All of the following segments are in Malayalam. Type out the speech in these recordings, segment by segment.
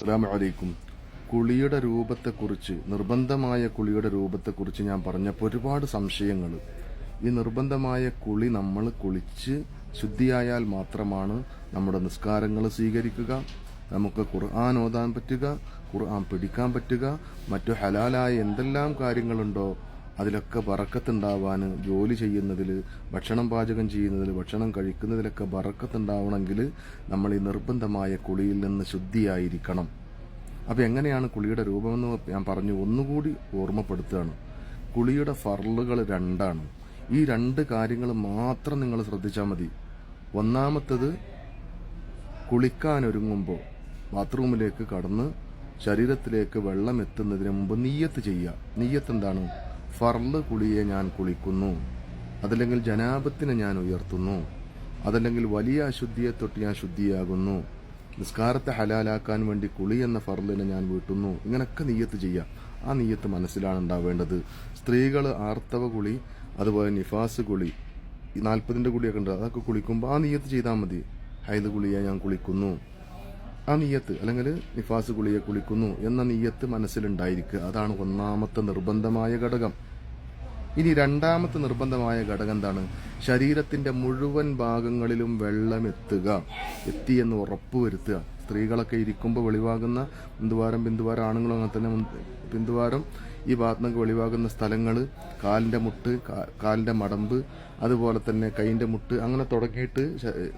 അസ്സലാമു അലൈക്കും. കുളിയുടെ രൂപത്തെക്കുറിച്ച്, നിർബന്ധമായ കുളിയുടെ രൂപത്തെക്കുറിച്ച് ഞാൻ പറഞ്ഞപ്പോൾ ഒരുപാട് സംശയങ്ങൾ. ഈ നിർബന്ധമായ കുളി നമ്മൾ കുളിച്ച് ശുദ്ധിയായാൽ മാത്രമാണ് നമ്മുടെ നിസ്കാരങ്ങൾ സ്വീകരിക്കുക, നമുക്ക് ഖുർആൻ ഓതാൻ പറ്റുക, ഖുർആൻ പിടിക്കാൻ പറ്റുക, മറ്റു ഹലാലായ എന്തെല്ലാം കാര്യങ്ങളുണ്ടോ അതിലൊക്കെ ബറക്കത്തുണ്ടാവാൻ, ജോലി ചെയ്യുന്നതിൽ, ഭക്ഷണം പാചകം ചെയ്യുന്നതിൽ, ഭക്ഷണം കഴിക്കുന്നതിലൊക്കെ ബറക്കത്തുണ്ടാവണമെങ്കിൽ നമ്മൾ ഈ നിർബന്ധമായ കുളിയിൽ നിന്ന് ശുദ്ധിയായിരിക്കണം. അപ്പോൾ എങ്ങനെയാണ് കുളിയുടെ രൂപമെന്ന് ഞാൻ പറഞ്ഞു, ഒന്നുകൂടി ഓർമ്മപ്പെടുത്തുകയാണ്. കുളിയുടെ ഫർളുകൾ രണ്ടാണ്. ഈ രണ്ട് കാര്യങ്ങൾ മാത്രം നിങ്ങൾ ശ്രദ്ധിച്ചാൽ മതി. ഒന്നാമത്തത്, കുളിക്കാനൊരുങ്ങുമ്പോൾ ബാത്റൂമിലേക്ക് കടന്ന് ശരീരത്തിലേക്ക് വെള്ളം എത്തുന്നതിന് മുമ്പ് നിയ്യത്ത് ചെയ്യുക. നിയ്യത്ത് എന്താണ്? ഫർള് കുളിയെ ഞാൻ കുളിക്കുന്നു, അതല്ലെങ്കിൽ ജനാബത്തിനെ ഞാൻ ഉയർത്തുന്നു, അതല്ലെങ്കിൽ വലിയ അശുദ്ധിയെ തൊട്ട് ഞാൻ ശുദ്ധിയാകുന്നു, നിസ്കാരത്തെ ഹലാലാക്കാൻ വേണ്ടി കുളി എന്ന ഫർളിനെ ഞാൻ വീട്ടുന്നു. ഇങ്ങനൊക്കെ നിയ്യത്ത് ചെയ്യുക. ആ നിയ്യത്ത് മനസ്സിലാണ് ഉണ്ടാവേണ്ടത്. സ്ത്രീകൾ ആർത്തവ കുളി, അതുപോലെ നിഫാസ് കുളി, 40ന്റെ കുളിയൊക്കെ ഉണ്ട്, അതൊക്കെ കുളിക്കുമ്പോൾ ആ നിയ്യത്ത് ചെയ്താൽ മതി. ഹൈദ് കുളിയെ ഞാൻ കുളിക്കുന്നു, ആ നിയ്യത്ത്, അല്ലെങ്കിൽ നിഫാസ് കുളിയെ കുളിക്കുന്നു എന്ന നിയ്യത്ത് മനസ്സിലുണ്ടായിരിക്കുക. അതാണ് ഒന്നാമത്തെ നിർബന്ധമായ ഘടകം. ഇനി രണ്ടാമത്തെ നിർബന്ധമായ ഘടകം എന്താണ്? ശരീരത്തിന്റെ മുഴുവൻ ഭാഗങ്ങളിലും വെള്ളം എത്തിയെന്ന് ഉറപ്പുവരുത്തുക. സ്ത്രീകളൊക്കെ ഇരിക്കുമ്പോൾ വെളിവാകുന്ന ബിന്ദുവാരം, ആണുങ്ങളും അങ്ങനെ തന്നെ ബിന്ദുവാരം, ഈ ഭാഗത്തുനിന്നൊക്കെ വെളിവാകുന്ന സ്ഥലങ്ങൾ, കാലിന്റെ മുട്ട്, കാലിന്റെ മടമ്പ്, അതുപോലെ തന്നെ കൈന്റെ മുട്ട്, അങ്ങനെ തുടങ്ങിയിട്ട്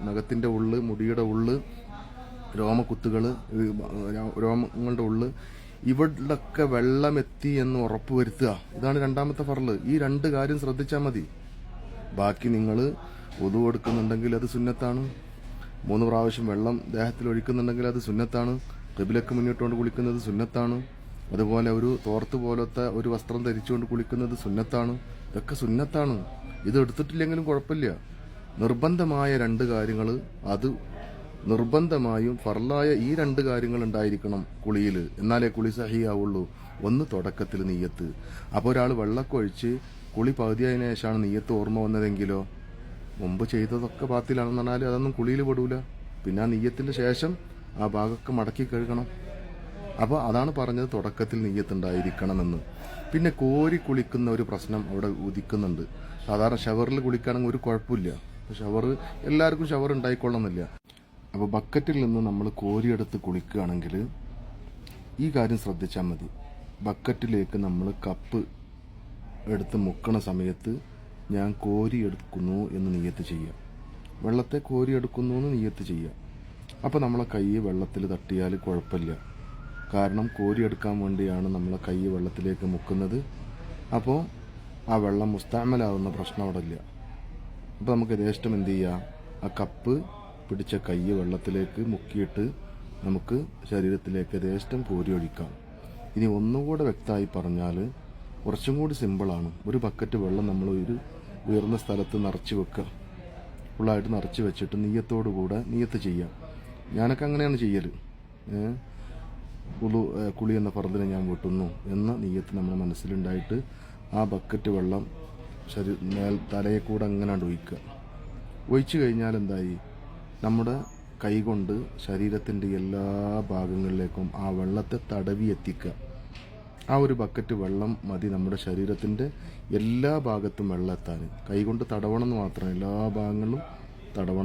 നഖത്തിന്റെ ഉള്ള്, മുടിയുടെ ഉള്ള്, രോമക്കുത്തുകൾ, രോമങ്ങളുടെ ഉള്ള്, ഇവിടൊക്കെ വെള്ളമെത്തി എന്ന് ഉറപ്പുവരുത്തുക. ഇതാണ് രണ്ടാമത്തെ ഫർള്. ഈ രണ്ട് കാര്യം ശ്രദ്ധിച്ചാൽ മതി. ബാക്കി നിങ്ങൾ വുദു എടുക്കുന്നുണ്ടെങ്കിൽ അത് സുന്നത്താണ്. 3 പ്രാവശ്യം വെള്ളം ദേഹത്തിൽ ഒഴിക്കുന്നുണ്ടെങ്കിൽ അത് സുന്നത്താണ്. ഖിബ്ലക്ക് മുന്നിട്ടുകൊണ്ട് കുളിക്കുന്നത് സുന്നത്താണ്. അതുപോലെ ഒരു തോർത്ത് പോലത്തെ ഒരു വസ്ത്രം ധരിച്ചുകൊണ്ട് കുളിക്കുന്നത് സുന്നത്താണ്. ഇതൊക്കെ സുന്നത്താണ്. ഇത് എടുത്തിട്ടില്ലെങ്കിലും കുഴപ്പമില്ല. നിർബന്ധമായ രണ്ട് കാര്യങ്ങൾ, അത് നിർബന്ധമായും ഫർളായ ഈ രണ്ട് കാര്യങ്ങൾ ഉണ്ടായിരിക്കണം കുളിയിൽ. എന്നാലേ കുളി സഹിയാവുള്ളൂ. ഒന്ന്, തുടക്കത്തിൽ നിയ്യത്ത്. അപ്പോൾ ഒരാൾ വെള്ളമൊക്കെ ഒഴിച്ച് കുളി പകുതിയായതിനു ശേഷമാണ് നിയ്യത്ത് ഓർമ്മ വന്നതെങ്കിലോ, മുമ്പ് ചെയ്തതൊക്കെ ബാത്തിലാണെന്ന് പറഞ്ഞാൽ അതൊന്നും കുളിയിൽ പെടൂല. പിന്നെ ആ നിയ്യത്തിന്റെ ശേഷം ആ ഭാഗമൊക്കെ മടക്കി കഴുകണം. അപ്പോൾ അതാണ് പറഞ്ഞത്, തുടക്കത്തിൽ നിയ്യത്ത് ഉണ്ടായിരിക്കണമെന്ന്. പിന്നെ കോരി കുളിക്കുന്ന ഒരു പ്രശ്നം അവിടെ ഉദിക്കുന്നുണ്ട്. സാധാരണ ഷവറിൽ കുളിക്കുകയാണെങ്കിൽ ഒരു കുഴപ്പമില്ല. ഷവർ എല്ലാവർക്കും ഷവർ ഉണ്ടായിക്കൊള്ളുന്നില്ല. അപ്പോൾ ബക്കറ്റിൽ നിന്ന് നമ്മൾ കോരിയെടുത്ത് കുളിക്കുകയാണെങ്കിൽ ഈ കാര്യം ശ്രദ്ധിച്ചാൽ മതി. ബക്കറ്റിലേക്ക് നമ്മൾ കപ്പ് എടുത്ത് മുക്കണ സമയത്ത് ഞാൻ കോരിയെടുക്കുന്നു എന്ന് നിയ്യത്ത് ചെയ്യുക. വെള്ളത്തെ കോരിയെടുക്കുന്നു എന്ന് നിയ്യത്ത് ചെയ്യുക. അപ്പോൾ നമ്മളെ കൈ വെള്ളത്തിൽ തട്ടിയാൽ കുഴപ്പമില്ല. കാരണം കോരിയെടുക്കാൻ വേണ്ടിയാണ് നമ്മളെ കൈ വെള്ളത്തിലേക്ക് മുക്കുന്നത്. അപ്പോൾ ആ വെള്ളം മുസ്താമലാവുന്ന പ്രശ്നം അവിടെ ഇല്ല. അപ്പോൾ നമുക്ക് യഥേഷ്ടം എന്ത് ചെയ്യുക? ആ കപ്പ് പിടിച്ച കൈ വെള്ളത്തിലേക്ക് മുക്കിയിട്ട് നമുക്ക് ശരീരത്തിലേക്ക് യഥേഷ്ടം കോരി ഒഴിക്കാം. ഇനി ഒന്നുകൂടെ വ്യക്തമായി പറഞ്ഞാൽ കുറച്ചും കൂടി സിമ്പിളാണ്. ഒരു ബക്കറ്റ് വെള്ളം നമ്മൾ ഒരു ഉയർന്ന സ്ഥലത്ത് നിറച്ച് വെക്കുക. ഫുള്ളായിട്ട് നിറച്ച് വെച്ചിട്ട് നിയ്യത്തോടുകൂടെ നിയ്യത്ത് ചെയ്യാം. ഞാനൊക്കെ അങ്ങനെയാണ് ചെയ്യൽ. കുളി എന്ന ഫർദിനെ ഞാൻ വീട്ടുന്നു എന്ന നിയ്യത്ത് നമ്മുടെ മനസ്സിലുണ്ടായിട്ട് ആ ബക്കറ്റ് വെള്ളം തലയെ കൂടെ അങ്ങനെ ഒഴിക്കുക. ഒഴിച്ചു കഴിഞ്ഞാൽ എന്തായി? നമ്മുടെ കൈകൊണ്ട് ശരീരത്തിൻ്റെ എല്ലാ ഭാഗങ്ങളിലേക്കും ആ വെള്ളത്തെ തടവി എത്തിക്കുക. ആ ഒരു ബക്കറ്റ് വെള്ളം മതി നമ്മുടെ ശരീരത്തിൻ്റെ എല്ലാ ഭാഗത്തും വെള്ളം എത്താൻ. കൈകൊണ്ട് തടവണം എന്ന് മാത്രമല്ല, എല്ലാ ഭാഗങ്ങളിലും തടവണം.